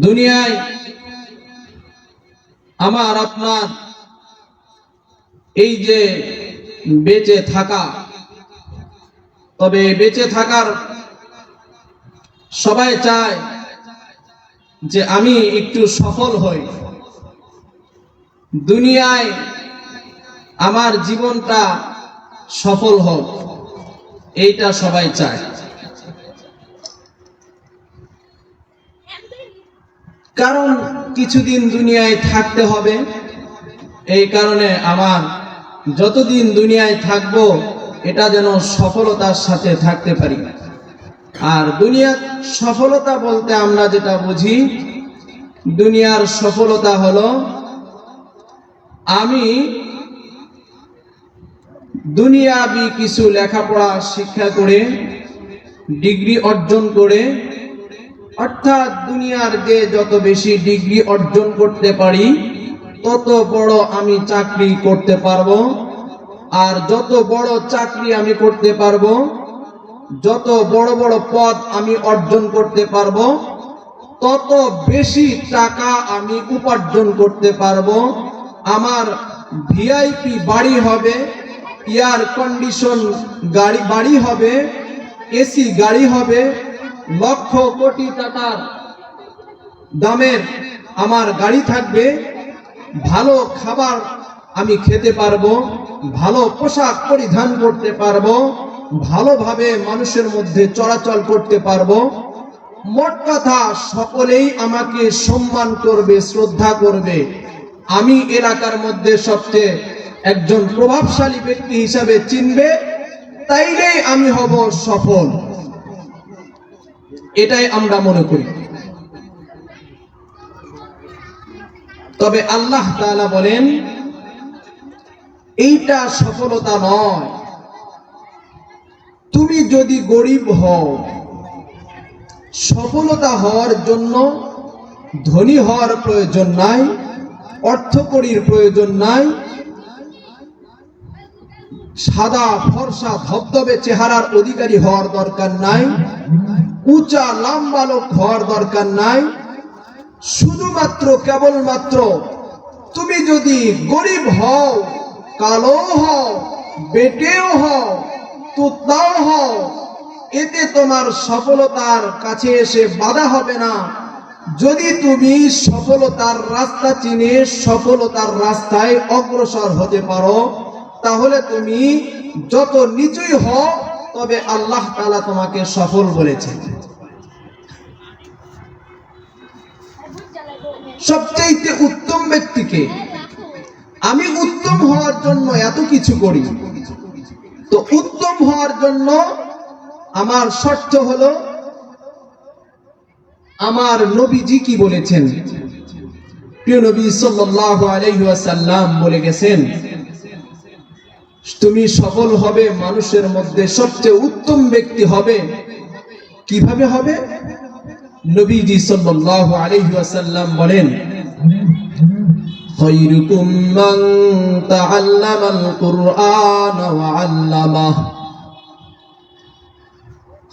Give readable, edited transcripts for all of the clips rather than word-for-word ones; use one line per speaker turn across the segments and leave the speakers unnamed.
দুনিয়ায় আমার আপনার এই যে বেঁচে থাকা, তবে বেঁচে থাকার সবাই চায় যে আমি একটু সফল হই, দুনিয়ায় আমার জীবনটা সফল হোক, এইটা সবাই চায়। কারণ কিছুদিন দুনিয়ায় থাকতে হবে, এই কারণে আমার যতদিন দুনিয়ায় থাকবো এটা যেন সফলতার সাথে থাকতে পারি। আর দুনিয়ার সফলতা বলতে আমরা যেটা বুঝি, দুনিয়ার সফলতা হলো আমি দুনিয়াবি কিছু লেখাপড়া শিক্ষা করে ডিগ্রি অর্জন করে, অর্থাৎ দুনিয়ার যে যত বেশি ডিগ্রি অর্জন করতে পারি তত বড় আমি চাকরি করতে পারবো, আর যত বড় চাকরি আমি করতে পারবো, যত বড় বড় পদ আমি অর্জন করতে পারবো, তত বেশি টাকা আমি উপার্জন করতে পারবো। আমার ভিআইপি বাড়ি হবে, এয়ার কন্ডিশন বাড়ি হবে, এসি গাড়ি হবে, লক্ষ কোটি টাকার দামের আমার গাড়ি থাকবে, ভালো খাবার আমি খেতে পারবো, ভালো পোশাক পরিধান করতে পারবো, ভালোভাবে মানুষের মধ্যে চলাচল করতে পারবো। মোট কথা সকলেই আমাকে সম্মান করবে, শ্রদ্ধা করবে। আমি এলাকার মধ্যে সবচেয়ে একজন প্রভাবশালী ব্যক্তি হিসাবে চিনবে, তাইলেই আমি হব সফল। এটাই আমরা মনে করি। তবে আল্লাহ তাআলা বলেন এইটা সফলতা নয়। তুমি যদি গরিব হও, সফলতা হওয়ার জন্য ধনী হওয়ার প্রয়োজন নাই, অর্থকড়ির প্রয়োজন নাই, সাদা ফর্সা ধবধবে চেহারার অধিকারী হওয়ার দরকার নাই, উঁচা লম্বা লোক হওয়ার দরকার নাই। শুধুমাত্র কেবলমাত্র তুমি যদি গরিব হও, কালো হও, বেটেও হও, তুতাও হও, এতে তোমার সফলতার কাছে এসে বাধা হবে না। যদি তুমি সফলতার রাস্তা চিনে সফলতার রাস্তায় অগ্রসর হতে পারো, তাহলে তুমি যত নিচুই হও, তবে আল্লাহ তাআলা তোমাকে সফল বলেছেন। সবচেয়ে উত্তম ব্যক্তিকে, আমি উত্তম হওয়ার জন্য এত কিছু করি, তো উত্তম হওয়ার জন্য আমার শর্ত হলো আমার নবীজি কি বলেছেন। প্রিয় নবী সাল্লাল্লাহু আলাইহি ওয়াসাল্লাম বলে গেছেন, তুমি সফল হবে, মানুষের মধ্যে সবচেয়ে উত্তম ব্যক্তি হবে। কিভাবে হবে? নবীজি সাল্লাল্লাহু আলাইহি ওয়াসাল্লাম বলেন, খায়রুকুম মান তাআল্লামাল কুরআন ওয়া আল্লামাহু,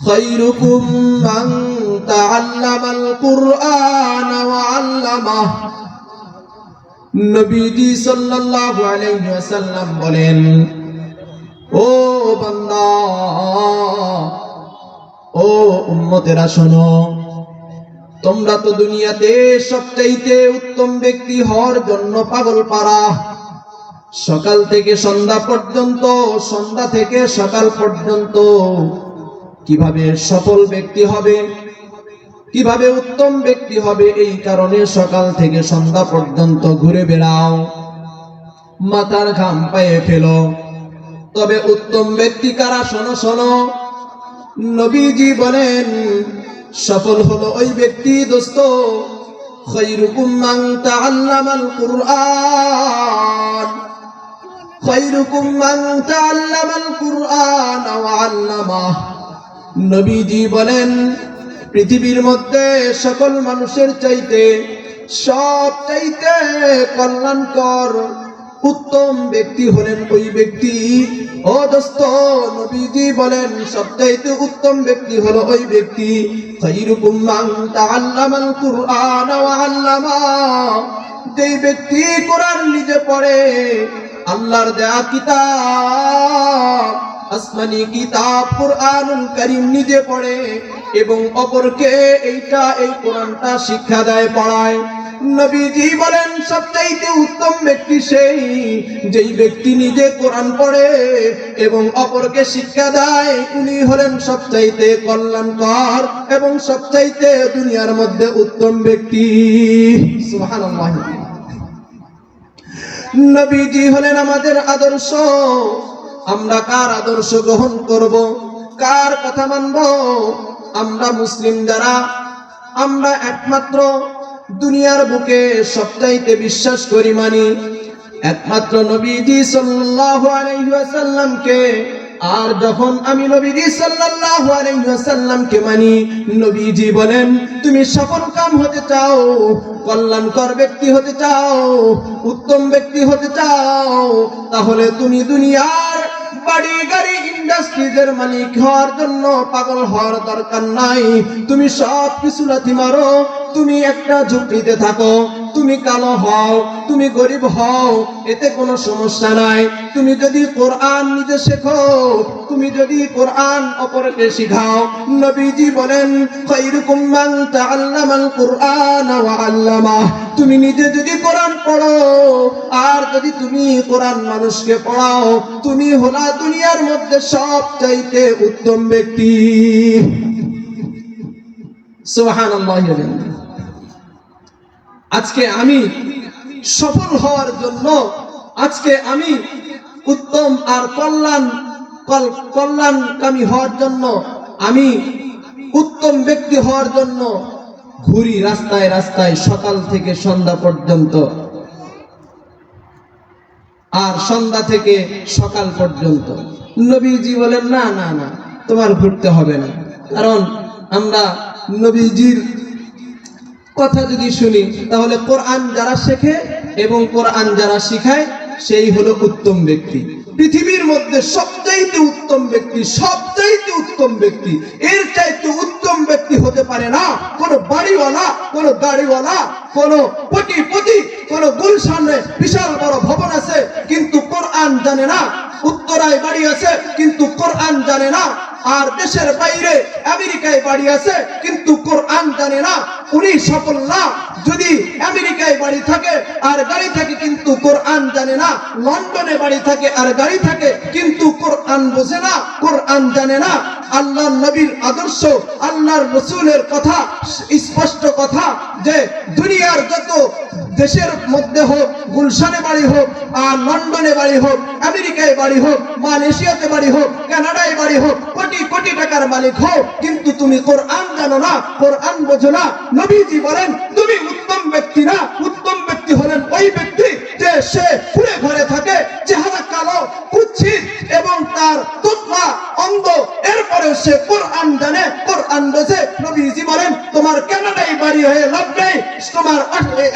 খায়রুকুম মান তাআল্লামাল কুরআন ওয়া আল্লামাহু। নবীজি সাল্লাল্লাহু আলাইহি ওয়াসাল্লাম বলেন, ও বান্দা, ও উম্মতেরা শোনো, তোমরা তো দুনিয়াতে সবচাইতে উত্তম ব্যক্তি হওয়ার জন্য পাগল পারা। সকাল থেকে সন্ধ্যা পর্যন্ত, সন্ধ্যা থেকে সকাল পর্যন্ত কিভাবে সফল ব্যক্তি হবে, কিভাবে উত্তম ব্যক্তি হবে, এই কারণে সকাল থেকে সন্ধ্যা পর্যন্ত ঘুরে বেড়াও, মাথার ঘাম পায়ে ফেলো। তবে উত্তম ব্যক্তি কারা? শোনো শোনো, নবীজি বলেন সফল হলো ওই ব্যক্তি, দোস্ত, খায়রুকুম মান তাআল্লামাল কুরআন, খায়রুকুম মান তাআল্লামাল কুরআন ওয়া আল্লামাহু। নবীজি বলেন পৃথিবীর মধ্যে সকল মানুষের চাইতে সবচাইতে কল্যাণকর উত্তম ব্যক্তি হলেন ওই ব্যক্তি, ও দোস্ত নবীজি বলেন সবচাইতে উত্তম ব্যক্তি হলো ওই ব্যক্তি, খায়রুকুম মান তাআল্লামাল কুরআন ওয়া আল্লামা, যেই ব্যক্তি কোরআন নিজে পড়ে, আল্লাহর দেয়া কিতাব, আসমানি কিতাব কুরআনুল কারীম নিজে পড়ে এবং অপরকে এই কোরআনটা শিক্ষা দেয়, পড়ায়। নবীজি বলেন সবচাইতে উত্তম ব্যক্তি সেই যেই ব্যক্তি নিজে কোরআন পড়ে এবং অপরকে শিক্ষা দেয়, উনি হলেন সবচাইতে কল্যাণকর এবং সবচাইতে দুনিয়ার মধ্যে উত্তম ব্যক্তি। সুবহানাল্লাহ। নবীজি হলেন আমাদের আদর্শ। আমরা কার আদর্শ গ্রহণ করব, কার কথা মানব? আমরা মুসলিম যারা, আমরা একমাত্র দুনিয়ার বুকে সবচাইতে বিশ্বাস করি, মানি একমাত্র নবীজি সাল্লাল্লাহু আলাইহি ওয়াসাল্লামকে। আর যখন আমি নবীজি সাল্লাল্লাহু আলাইহি ওয়াসাল্লামকে মানি, নবীজি বলেন তুমি সফল কাম হতে চাও, কল্যাণকর ব্যক্তি হতে চাও, উত্তম ব্যক্তি হতে চাও, তাহলে তুমি দুনিয়ার বাড়ি গাড়ি ইন্ডাস্ট্রিজের মালিক হওয়ার জন্য পাগল হওয়ার দরকার নাই। তুমি সব কিছু লাথি মারো, তুমি একটা ঝুপড়িতে থাকো, তুমি কালো হও, তুমি গরিব হও, এতে কোনো সমস্যা নাই। তুমি যদি কোরআন নিজে শেখো, তুমি যদি কোরআন অপরকে শিখাও, নবীজি বলেন খায়রুকুম মান তাআল্লামাল কুরআন ওয়া আল্লামা, তুমি নিজে যদি কোরআন পড়ো আর যদি তুমি কোরআন মানুষকে পড়াও, তুমি হলা দুনিয়ার মধ্যে সবচাইতে উত্তম ব্যক্তি। সুবহানাল্লাহ। আজকে আমি সফল হওয়ার জন্য, আজকে আমি উত্তম আর কল্যাণকামী হওয়ার জন্য, আমি উত্তম ব্যক্তি হওয়ার জন্য ঘুরি রাস্তায় রাস্তায় সকাল থেকে সন্ধ্যা পর্যন্ত, আর সন্ধ্যা থেকে সকাল পর্যন্ত। নবীজি বলেন না না না, তোমার ঘুরতে হবে না, কারণ আমরা নবীজির কথা যদি শুনি তাহলে কোরআন যারা শেখে এবং কোরআন যারা শিখায় সেই হলো উত্তম ব্যক্তি। পৃথিবীর মধ্যে সবচাইতে উত্তম ব্যক্তি, সবচাইতে উত্তম ব্যক্তি, এর চাইতে উত্তম ব্যক্তি হতে পারে না কোন বাড়িওয়ালা, কোন গাড়িওয়ালা, কোন কোটিপতি, কোন গুলশানে বিশাল বড় ভবন আছে কিন্তু কোরআন জানে না, উত্তরায় বাড়ি আছে কিন্তু কোরআন জানে না, আর দেশের বাইরে আমেরিকায় বাড়ি আছে কিন্তু কোরআন জানে না, উনি সফল না। যদি আমেরিকায় বাড়ি থাকে আর গাড়ি থাকে কিন্তু কোরআন জানে না, লন্ডনে বাড়ি থাকে আর গাড়ি থাকে কিন্তু কোরআন বোঝে না, কোরআন জানে না। আল্লাহর নবীর আদর্শ, আল্লাহর রাসূলের কথা, স্পষ্ট কথা যে দুনিয়ার যত দেশের মধ্যে হোক, গুলশানে বাড়ি হোক আর লন্ডনে বাড়ি হোক, আমেরিকায় বাড়ি হোক, মালয়েশিয়াতে বাড়ি হোক, কানাডায় বাড়ি হোক, কোটি কোটি টাকার মালিক হও, কিন্তু তুমি কোরআন জানো না, কোরআন বোঝো না। নবীজি বলেন তুমি উত্তম ব্যক্তি না, উত্তম ব্যক্তি হলেন ওই ব্যক্তি যে সে ফুলে ঘরে থাকে, চেহারা কালো, কুৎসিত এবং তার তোতলা, অন্ধ, এরপরে সে কোরআন জানে, কোরআন বোঝে। নবীজি বলেন তোমার কানাডায় বাড়ি হয়ে লাভ নেই, তোমার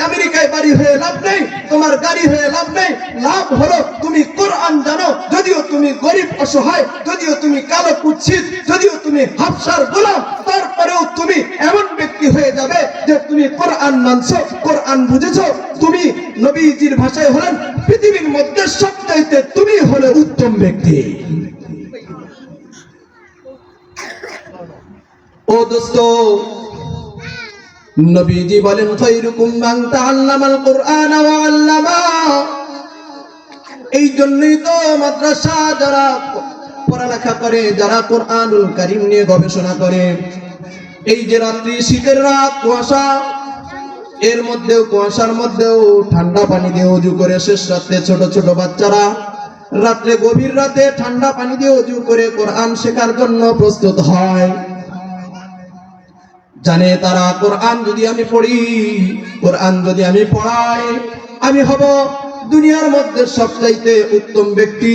আমেরিকায় বাড়ি হয়ে লাভ নেই, তোমার গাড়ি হয়ে লাভ নেই, লাভ হলো তুমি কোরআন জানো। যদিও তুমি গরিব অসহায়, যদিও তুমি কালো কুৎসিত, যদিও তুমি হাবশার গোলাম, তারপরেও তুমি এমন ব্যক্তি হয়ে যাবে যে তুমি কোরআন মানছো, কোরআন বুঝেছো। তুমি নবীজির ভাষায় হলেন পৃথিবীর মধ্যে সবচাইতে তুমি হলে উত্তম ব্যক্তি। ও দোস্ত, নবীজি বলেন খায়রুকুম মান তাআল্লামাল কুরআন ওয়া আল্লামা। এই জন্যই তো মাদ্রাসা যারা পড়ালেখা করে, যারা কোরআনুল কারীম নিয়ে গবেষণা করে, এই যে রাত্রি, শীতের রাত, কুয়াশা, এর মধ্যেও কুয়াশার মধ্যেও ঠান্ডা পানি দিয়ে ওযু করে শেষ রাতে ছোট ছোট বাচ্চারা রাত্রে গভীর রাতে ঠান্ডা পানি দিয়ে ওযু করে কোরআন শেখার জন্য প্রস্তুত হয়। জানে তারা কোরআন যদি আমি পড়ি, কোরআন যদি আমি পড়াই, আমি হব দুনিয়ার মধ্যে সবচাইতে উত্তম ব্যক্তি।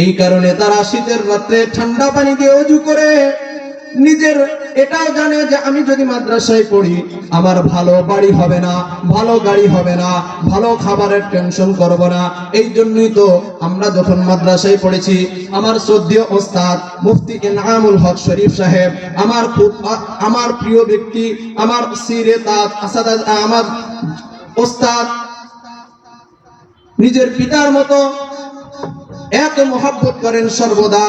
এই কারণে তারা শীতের রাত্রে ঠান্ডা পানি দিয়ে ওযু করে নিজের এটাও জানে যে আমি যদি মাদ্রাসায় পড়ি আমার ভালো বাড়ি হবে না, ভালো গাড়ি হবে না, ভালো খাবারের টেনশন করব না। এই জন্যই তো আমরা যখন মাদ্রাসায় পড়েছি, আমার শ্রদ্ধেয় ওস্তাদ মুফতি ইনআমুল হক শরীফ সাহেব, আমার প্রিয় ব্যক্তি, আমার সিরে তাজ আসাদ, আমার ওস্তাদ, নিজের পিতার মতো এত মহব্বত করেন সর্বদা।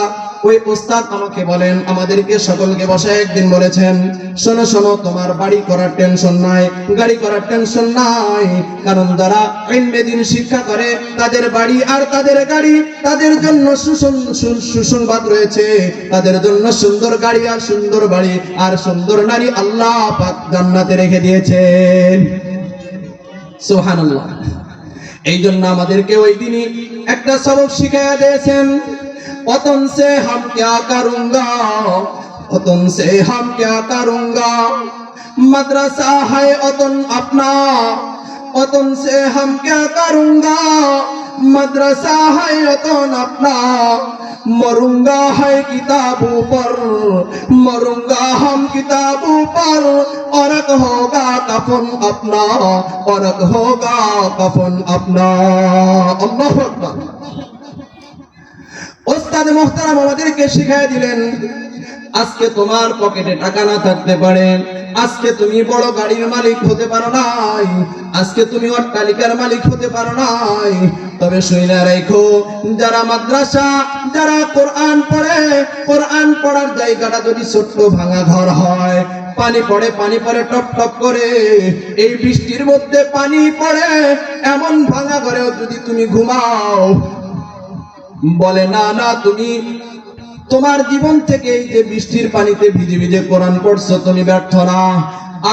ওই ওস্তাদ আমাকে বলেন, আমাদেরকে সকলকে বসায় একদিন বলেছেন, শোনো শোনো, তোমার বাড়ি করার টেনশন নাই, গাড়ি করার টেনশন নাই, কারণ যারা ইলমে দ্বীন শিক্ষা করে তাদের বাড়ি আর তাদের গাড়ি, তাদের জন্য সুসংবাদ রয়েছে, তাদের জন্য সুন্দর গাড়ি আর সুন্দর বাড়ি আর সুন্দর নারী আল্লাহ পাক জান্নাতে রেখে দিয়েছেন। সুবহানাল্লাহ। এই জন্য আমাদেরকে ওই দিনই একটা সবক শিখাইয়া দিয়েছেন, वतन से हम क्या करूंगा, वतन से हम क्या करूंगा, मदरसा है वतन अपना, वतन से हम क्या करूंगा, मदरसा है वतन अपना, मरूंगा है किताबों पर, मरूंगा हम किताबों पर, और होगा कफन अपना, और होगा कफन अपना। अल्लाहु अकबर। ওস্তাদ মুহতারাম আমাদেরকে শিখিয়ে দিলেন, আজকে তোমার পকেটে টাকা না থাকতে পারে, আজকে তুমি বড় গাড়ির মালিক হতে পারো নাই, আজকে তুমি অট্টালিকার মালিক হতে পারো নাই, তবে শুনে রাখো, যারা মাদ্রাসা, যারা কোরআন পড়ে, কোরআন পড়ার জায়গাটা যদি ছোট্ট ভাঙা ঘর হয়, পানি পড়ে টপ টপ করে, এই বৃষ্টির মধ্যে পানি পড়ে, এমন ভাঙা ঘরেও যদি তুমি ঘুমাও, বলে না না, তুমি তোমার জীবন থেকে এই যে বৃষ্টির পানিতে ভিজে ভিজে কোরআন পড়ছো তুমি ব্যর্থ না।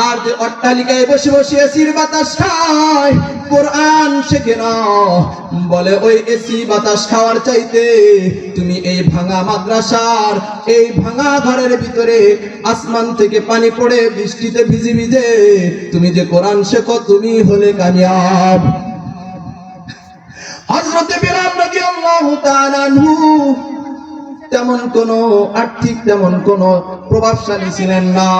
আর যে অট্টালিকায় বসে বসে এসির বাতাস খায়, কোরআন শেখে না, বলে ওই এসি বাতাস খাওয়ার চাইতে তুমি এই ভাঙা মাদ্রাসার এই ভাঙা ঘরের ভিতরে আসমান থেকে পানি পড়ে বৃষ্টিতে ভিজে ভিজে তুমি যে কোরআন শেখো, তুমি হলে কামিয়াব। হযরত বিলাল রাদিয়াল্লাহু তাআলা আনহু তেমন কোন আর্থিক তেমন কোন প্রভাবশালী ছিলেন না,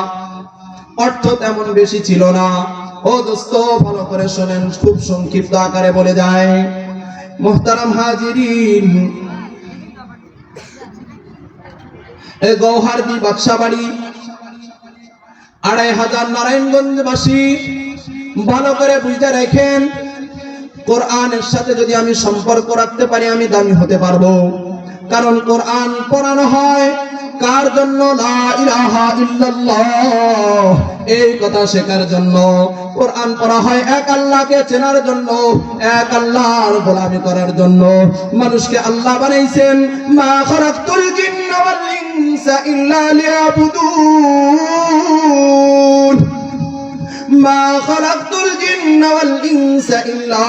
অর্থ তেমন বেশি ছিল না। ও দোস্ত ভালো করে শুনেন, খুব সংক্ষিপ্ত আকারে বলে যায়। মুহতারাম হাজিরিন, এই গৌহারদি বাদশাবাড়ি ২৫০০ নারায়ণগঞ্জবাসী ভালো করে বুঝতে রাখেন, কোরআনের সাথে যদি আমি সম্পর্ক রাখতে পারি আমি দামি হতে পারবো। কারণ কোরআন পড়ানো হয় কার জন্য? লা ইলাহা ইল্লাল্লাহ, এই কথা শেখার জন্য। কোরআন পড়া হয় এক আল্লাহকে চেনার জন্য, এক আল্লাহর গোলামি করার জন্য। মানুষকে আল্লাহ বানাইছেন, মা খালাকতুল জিন্না ওয়াল ইনসা ইল্লা লিয়াবুদুন, মা খালাকতুল জিন্না ওয়াল ইনসা ইল্লা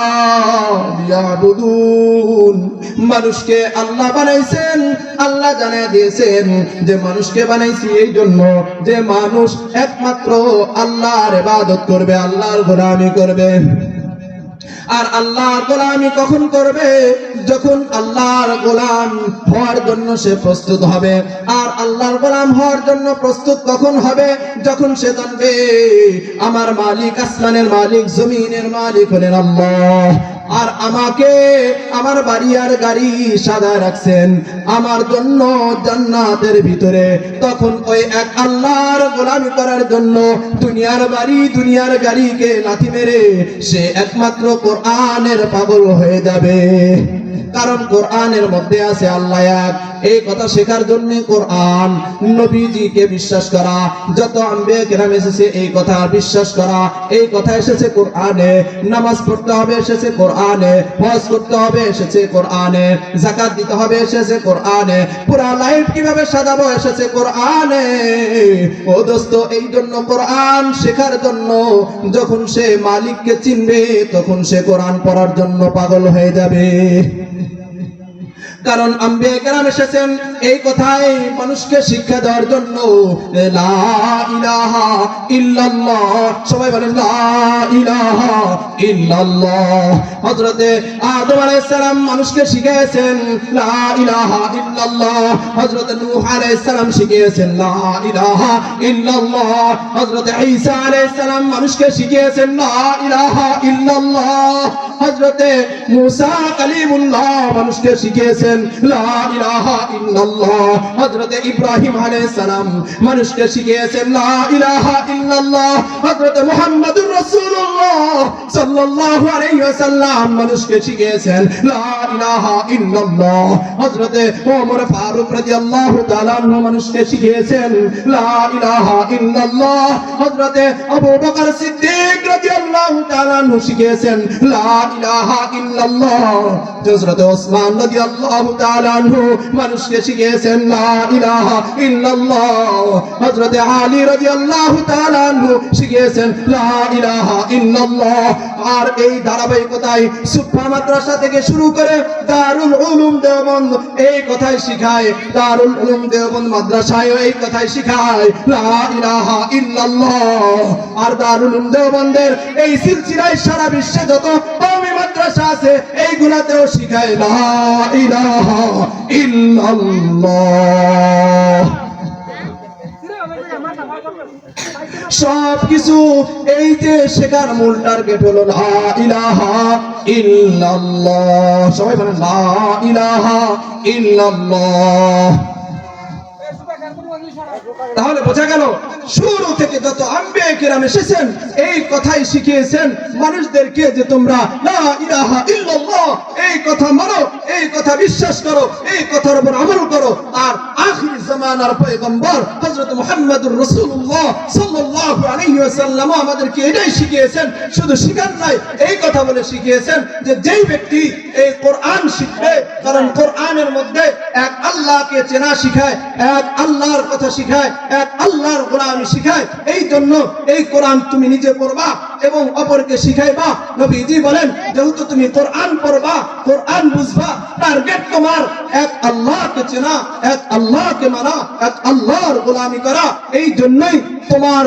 লিয়াবুদুন। মানুষকে আল্লাহ বানাইছেন, আল্লাহ জানিয়ে দিয়েছেন যে মানুষকে বানাইছি এই জন্য যে মানুষ একমাত্র আল্লাহর ইবাদত করবে, আল্লাহর গোলামি করবে। আর আল্লাহর গোলামি কখন করবে? যখন আল্লাহর গোলাম হওয়ার জন্য সে প্রস্তুত হবে। আর আল্লাহর গোলাম হওয়ার জন্য প্রস্তুত কখন হবে? যখন সে জানবে আমার মালিক, আসমানের মালিক, জমিনের মালিক হলেন আল্লাহ, আর আমাকে আমার বাড়ি আর গাড়ি সাজায় রাখছেন আমার জন্য জান্নাতের ভিতরে। তখন ওই এক আল্লাহর গোলামি করার জন্য দুনিয়ার বাড়ি দুনিয়ার গাড়িকে লাথি মেরে সে একমাত্র কোরআনের পাগল হয়ে যাবে। কারণ কোরআনের মধ্যে আছে আল্লাহ এক। এই কথা শেখার জন্য কোরআন, নবীজিকে বিশ্বাস করা, যত আম্বিয়া কেরাম এসেছে এই কথা বিশ্বাস করা, এই কথা এসেছে কোরআনে। নামাজ পড়তে হবে এসেছে কোরআনে, হজ করতে হবে এসেছে কোরআনে, যাকাত দিতে হবে এসেছে কোরআনে, পুরা লাইফ কিভাবে সাজাবো এসেছে কোরআনে। ও দোস্ত, এই জন্য কোরআন শেখার জন্য যখন সে মালিককে চিনবে তখন সে কোরআন পড়ার জন্য পাগল হয়ে যাবে। কারণ আম্বিয়া কেরাম এসেছেন এই কথাই মানুষকে শিক্ষা দেওয়ার জন্য। লা ইলাহা ইল্লাল্লাহ, সবাই বলেন লা ইলাহা ইল্লাল্লাহ। হযরতে আদম আলাইহিস সালাম মানুষকে শিখিয়েছেন লা ইলাহা ইল্লাল্লাহ। হযরতে নূহ আলাইহিস সালাম শিখিয়েছেন লা ইলাহা ইল্লাল্লাহ। হযরতে ঈসা আলাইহিস সালাম মানুষকে শিখিয়েছেন লা ইলাহা ইল্লাল্লাহ। হযরতে মুসা কালিমুল্লাহ মানুষকে শিখিয়েছেন লা ইলাহা ইল্লাল্লাহ। হযরতে ইব্রাহিম আলাইহিস সালাম মানুষকে শিখিয়েছেন লা ইলাহা ইল্লাল্লাহ। হযরতে মুহাম্মদুর রাসূলুল্লাহ সাল্লাল্লাহু আলাইহি ওয়াসাল্লাম মানুষকে শিখিয়েছেন লা ইলাহা ইল্লাল্লাহ। হযরতে ওমর ফারুক রাদিয়াল্লাহু তাআলা আনহু মানুষকে শিখিয়েছেন লা ইলাহা ইল্লাল্লাহ। হযরতে আবু বকর সিদ্দিক রাদিয়াল্লাহু তাআলা আনহু শিখিয়েছেন লা ইলাহা ইল্লাল্লাহ। হযরতে ওসমান রাদিয়াল্লাহু তাআলা আনহু মানুষকে শিখিয়েছেন লা ইলাহা ইল্লাল্লাহ। হযরতে আলী রাদিয়াল্লাহু তাআলা আনহু শিখিয়েছেন লা ইলাহা ইল্লাল্লাহ। আর এই ধারাবাহিকতায় সুফা মাদ্রাসা থেকে শুরু করে দারুল উলুম দেওবন্দ এই কথাই শিখায়, দারুল উলুম দেওবন্দ মাদ্রাসায় এই কথাই শিখায় লা ইলাহা ইল্লাল্লাহ। আর দারুল উলুম দেওবন্দের এই সিলসিলায় সারা বিশ্বে যত কওমি মাদ্রাসা আছে এইগুলাতেও শিখায় লা ইলাহা ইল্লাল্লাহ। সবকিছু এই যে শেখার মূল টার্গেট হলো লা ইলাহা ইল্লাল্লাহ। সবাই বলেন লা ইলাহা ইল্লাল্লাহ। তাহলে বোঝা গেল শুরু থেকে যত আম্বিয়া কিরাম এসেছেন এই কথাই শিখিয়েছেন মানুষদেরকে যে তোমরা লা ইলাহা ইল্লাল্লাহ এই কথা মানো, এই কথা বিশ্বাস করো, এই কথার উপর আমল করো। আর আখির জামানার পয়গম্বর হযরত মুহাম্মদুর রাসূলুল্লাহ সাল্লাল্লাহু আলাইহি ওয়াসাল্লাম আমাদেরকে এটাই শিখিয়েছেন। শুধু শিখান নাই, এই কথা বলে শিখিয়েছেন যে যেই ব্যক্তি এই কোরআন শিখবে, কারণ কোরআনের মধ্যে এক আল্লাহকে চেনা শিখায়, এক আল্লাহর কথা শিখায়, এক আল্লাহর গোলামি শিখায়। এই জন্য এই কোরআন তুমি নিজে পড়বা এবং অপরকে শিখাইবা। নবীজি বলেন যেহেতু তুমি কোরআন পড়বা, কোরআন বুঝবা, টার্গেট তোমার এক আল্লাহকে চেনা, এক আল্লাহকে মানা, এক আল্লাহর গোলামি করা। এই জন্যই তোমার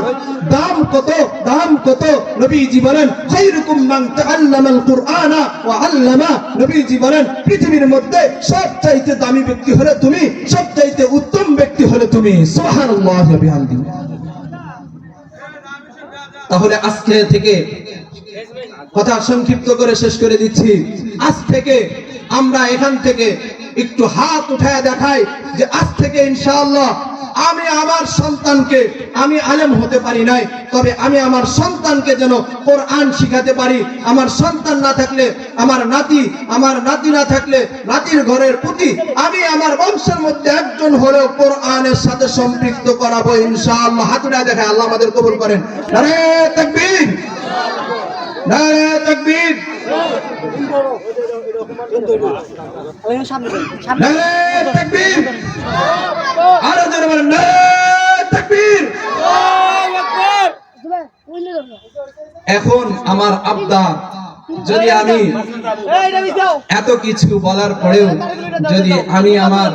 দাম কত, দাম কত। নবীজি বলেন খায়রুকুম মান তাআল্লামাল কুরআনা ওয়া আল্লামা। নবীজি বলেন পৃথিবীর মধ্যে সবচাইতে দামি ব্যক্তি হলে তুমি, সবচাইতে উত্তম ব্যক্তি হলে তুমি। সুবহানাল্লাহ ওয়া বিহামদিহি। তাহলে আজকে থেকে কথা সংক্ষিপ্ত করে শেষ করে দিচ্ছি। আজ থেকে আমরা এখান থেকে একটু হাত উঠায় দেখাই যে আজ থেকে ইনশাআল্লাহ আমি আমার সন্তানকে, আমি আলেম হতে পারি নাই, তবে আমি আমার সন্তানকে যেন কোরআন শিখাতে পারি। আমার সন্তান না থাকলে আমার নাতি, আমার নাতি না থাকলে নাতির ঘরের পুতি, আমি আমার বংশের মধ্যে একজন হলেও কোরআনের সাথে সম্পৃক্ত করাবো ইনশাআল্লাহ। হাত উঠায় দেখায়, আল্লাহ আমাদের কবুল করেন। নারে তাকবীর, নারে তাকবীর, নারে তাকবীর, আরো জোরে বলেন নারে তাকবীর। এখন আমার আবদার, যদি আমি এত কিছু বলার পরেও যদি আমি আমার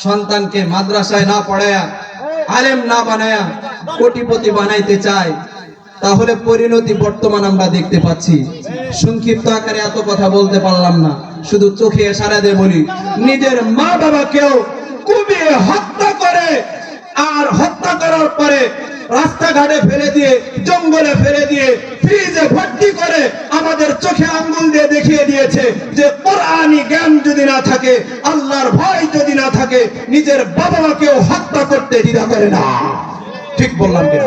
সন্তানকে মাদ্রাসায় না পড়ায়া, আলেম না বানায়া কোটিপতি বানাইতে চাই, তাহলে পরিণতি বর্তমান আমরা দেখতে পাচ্ছি। সংক্ষিপ্ত আকারে এত কথা বলতে পারলাম না, শুধু চোখে ইশারা দিয়ে বলি, নিজের মা বাবাকেও কুপিয়ে হত্যা করে, আর হত্যা করার পরে রাস্তাঘাটে ফেলে দিয়ে, জঙ্গলে ফেলে দিয়ে, ফ্রিজে ভর্তি করে আমাদের চোখে আঙ্গুল দিয়ে দেখিয়ে দিয়েছে যে কোরআনী জ্ঞান যদি না থাকে, আল্লাহর ভয় যদি না থাকে, নিজের বাবা মাকেও হত্যা করতে দ্বিধা করে না। ঠিক বললাম কি?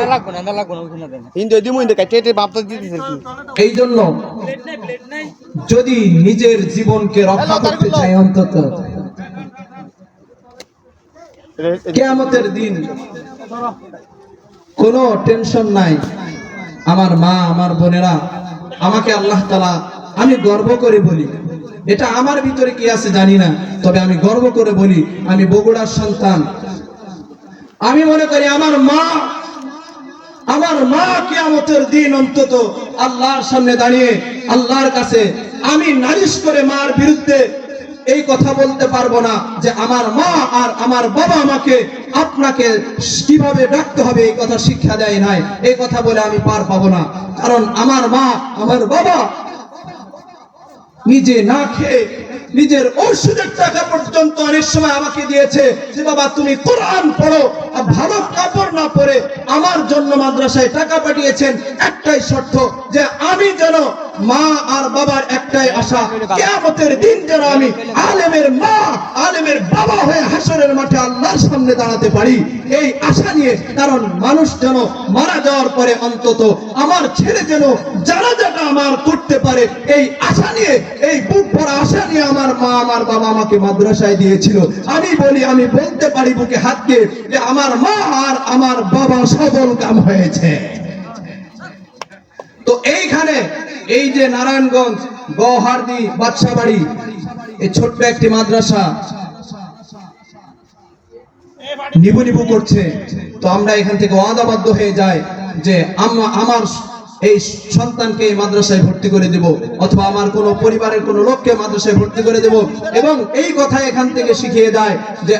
এই জন্য যদি নিজের জীবনকে রক্ষা করতে চাই, অন্তত কিয়ামতের দিন কোনো টেনশন নাই। আমার মা, আমার বোনেরা, আমাকে আল্লাহ তাআলা, আমি গর্ব করে বলি, এটা আমার ভিতরে কি আছে জানি না, তবে আমি গর্ব করে বলি আমি বগুড়ার সন্তান। আমি মনে করি আমার মা কিয়ামতের দিন অন্তত আল্লাহর সামনে দাঁড়িয়ে আল্লাহর কাছে আমি নালিশ করে মার বিরুদ্ধে এই কথা বলতে পারবো না যে আমার মা আর আমার বাবা আমাকে আপনাকে কিভাবে ডাকতে হবে এই কথা শিক্ষা দেয় নাই, এই কথা বলে আমি পার পাবো না। কারণ আমার মা আমার বাবা নিজে না খেয়ে নিজের ওষুধের টাকা পর্যন্ত অনেক সময় আমাকে দিয়েছে যে বাবা তুমি কোরআন পড়ো, আর ভালো কাপড় না পরে আমার জন্য মাদ্রাসায় টাকা পাঠিয়েছেন একটাই শর্ত যে আমি যেন মা আর বাবার একটাই আশা কিয়ামতের দিন যেন আমি আলেমের মা আলেমের বাবা হয়ে হাসরের মাঠে আল্লাহর সামনে দাঁড়াতে পারি, এই আশা নিয়ে। কারণ মানুষ যেন মারা যাওয়ার পরে অন্তত আমার ছেলে যেন জানাজাটা আমার করতে পারে, এই আশা নিয়ে, এই বুক ভরা আশা নিয়ে আমার মা আমার বাবা আমাকে মাদ্রাসায় দিয়েছিল। আমি বলি, আমি বলতে পারি বুকে হাত দিয়ে যে আমার মা আর আমার বাবা সফল কাম হয়েছে। তো এইখানে এই যে নারায়ণগঞ্জ গৌহারদি বাদশাবাড়ি এই ছোট্ট একটি মাদ্রাসা নিবু নিবু করছে, তো আমরা এখান থেকে ওয়াদাবদ্ধ হয়ে যাই যে আমার এই সন্তানকে এই মাদ্রাসায় ভর্তি করে দেব, অথবা আমার কোন পরিবারের কোন লোককে মাদ্রাসায় ভর্তি করে দেব, এবং এই কথা এখান থেকে শিখিয়ে দেয় যে